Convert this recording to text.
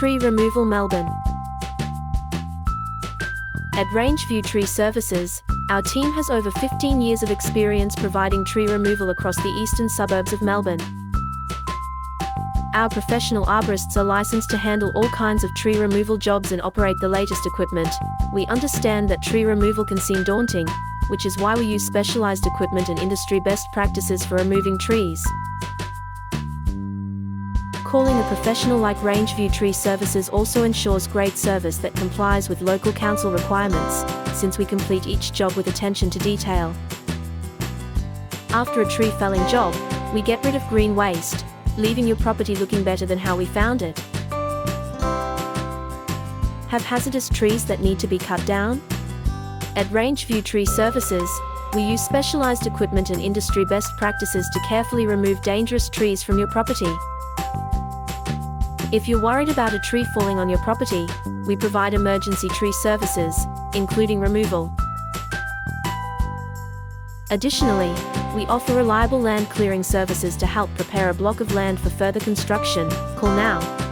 Tree Removal Melbourne. At Rangeview Tree Services, our team has over 15 years of experience providing tree removal across the eastern suburbs of Melbourne. Our professional arborists are licensed to handle all kinds of tree removal jobs and operate the latest equipment. We understand that tree removal can seem daunting, which is why we use specialized equipment and industry best practices for removing trees. Calling a professional like Rangeview Tree Services also ensures great service that complies with local council requirements, since we complete each job with attention to detail. After a tree felling job, we get rid of green waste, leaving your property looking better than how we found it. Have hazardous trees that need to be cut down? At Rangeview Tree Services, we use specialized equipment and industry best practices to carefully remove dangerous trees from your property. If you're worried about a tree falling on your property, we provide emergency tree services, including removal. Additionally, we offer reliable land clearing services to help prepare a block of land for further construction. Call now.